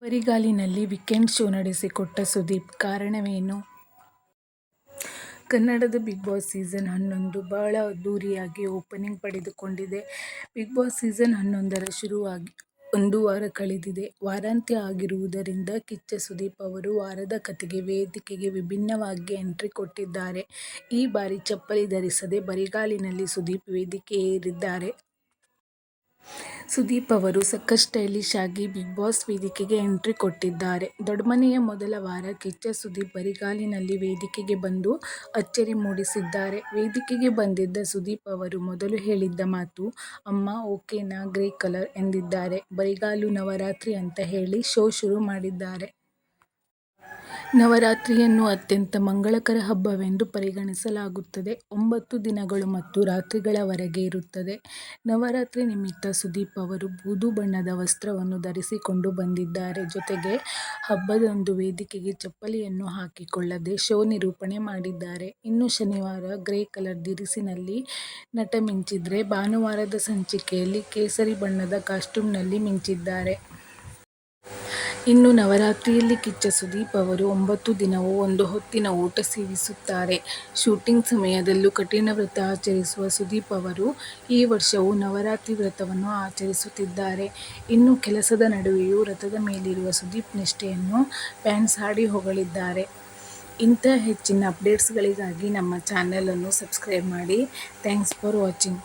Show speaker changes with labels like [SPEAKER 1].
[SPEAKER 1] ಬರಿಗಾಲಿನಲ್ಲಿ weekend show ನಡೆಸಿಕೊಟ್ಟ Sudeep, ಕಾರಣವೇನು? ಕನ್ನಡದ big boss season 11 ಬಹಳ ಅದ್ದೂರಿಯಾಗಿ ಓಪನಿಂಗ್ ಪಡೆದುಕೊಂಡಿದೆ. ಬಿಗ್ ಬಾಸ್ ಸೀಸನ್ 11ರ ಶುರುವಾಗಿ 1 ವಾರ ಕಳೆದಿದೆ. ವಾರಾಂತ್ಯ ಆಗಿರುವುದರಿಂದ ಕಿಚ್ಚ ಸುದೀಪ್ ಅವರು ವಾರದ ಕಥೆಗೆ ವೇದಿಕೆಗೆ ವಿಭಿನ್ನವಾಗಿ ಎಂಟ್ರಿ ಕೊಟ್ಟಿದ್ದಾರೆ. ಈ ಬಾರಿ ಚಪ್ಪಲಿ ಧರಿಸದೆ ಬರಿಗಾಲಿನಲ್ಲಿ ಸುದೀಪ್ ವೇದಿಕೆ ಏರಿದ್ದಾರೆ. ಸುದೀಪ್ ಅವರು ಸಖತ್ ಸ್ಟೈಲಿಶ್ ಆಗಿ ಬಿಗ್ ಬಾಸ್ ವೇದಿಕೆಗೆ ಎಂಟ್ರಿ ಕೊಟ್ಟಿದ್ದಾರೆ. ದೊಡ್ಮನೆಯ ಮೊದಲ ವಾರ ಕಿಚ್ಚ ಸುದೀಪ್ ಬರಿಗಾಲಿನಲ್ಲಿ ವೇದಿಕೆಗೆ ಬಂದು ಅಚ್ಚರಿ ಮೂಡಿಸಿದ್ದಾರೆ. ವೇದಿಕೆಗೆ ಬಂದಿದ್ದ ಸುದೀಪ್ ಅವರು ಮೊದಲು ಹೇಳಿದ್ದ ಮಾತು "ಅಮ್ಮ ಓಕೆನಾ ಗ್ರೇ ಕಲರ್' ಎಂದಿದ್ದಾರೆ. ಬರಿಗಾಲು ನವರಾತ್ರಿ ಅಂತ ಹೇಳಿ ಶೋ ಶುರು ಮಾಡಿದ್ದಾರೆ. ನವರಾತ್ರಿಯನ್ನು ಅತ್ಯಂತ ಮಂಗಳಕರ ಹಬ್ಬವೆಂದು ಪರಿಗಣಿಸಲಾಗುತ್ತದೆ. 9 ದಿನಗಳು ಮತ್ತು ರಾತ್ರಿಗಳವರೆಗೆ ಇರುತ್ತದೆ. ನವರಾತ್ರಿ ನಿಮಿತ್ತ ಸುದೀಪ್ ಅವರು ಬೂದು ಬಣ್ಣದ ವಸ್ತ್ರವನ್ನು ಧರಿಸಿಕೊಂಡು ಬಂದಿದ್ದಾರೆ. ಜೊತೆಗೆ ಹಬ್ಬದಂದು ವೇದಿಕೆಗೆ ಚಪ್ಪಲಿಯನ್ನು ಹಾಕಿಕೊಳ್ಳದೆ ಶೋ ನಿರೂಪಣೆ ಮಾಡಿದ್ದಾರೆ. ಇನ್ನು ಶನಿವಾರ ಗ್ರೇ ಕಲರ್ ದಿರಿಸಿನಲ್ಲಿ ನಟ ಮಿಂಚಿದ್ರೆ, ಭಾನುವಾರದ ಸಂಚಿಕೆಯಲ್ಲಿ ಕೇಸರಿ ಬಣ್ಣದ ಕಾಸ್ಟ್ಯೂಮ್ನಲ್ಲಿ ಮಿಂಚಿದ್ದಾರೆ. ಇನ್ನು ನವರಾತ್ರಿಯಲ್ಲಿ ಕಿಚ್ಚ ಸುದೀಪ್ ಅವರು 9 ದಿನವೂ ಒಂದು ಹೊತ್ತಿನ ಊಟ ಸೇವಿಸುತ್ತಾರೆ. ಶೂಟಿಂಗ್ ಸಮಯದಲ್ಲೂ ಕಠಿಣ ವ್ರತ ಆಚರಿಸುವ ಸುದೀಪ್ ಅವರು ಈ ವರ್ಷವೂ ನವರಾತ್ರಿ ವ್ರತವನ್ನು ಆಚರಿಸುತ್ತಿದ್ದಾರೆ. ಇನ್ನು ಕೆಲಸದ ನಡುವೆಯೂ ವ್ರತದ ಮೇಲಿರುವ ಸುದೀಪ್ ನಿಷ್ಠೆಯನ್ನು ಫ್ಯಾನ್ಸ್ ಹಾಡಿ ಹೊಗಳಿದ್ದಾರೆ. ಇಂಥ ಹೆಚ್ಚಿನ ಅಪ್ಡೇಟ್ಸ್ಗಳಿಗಾಗಿ ನಮ್ಮ ಚಾನೆಲ್ ಅನ್ನು ಸಬ್ಸ್ಕ್ರೈಬ್ ಮಾಡಿ. Thanks for watching.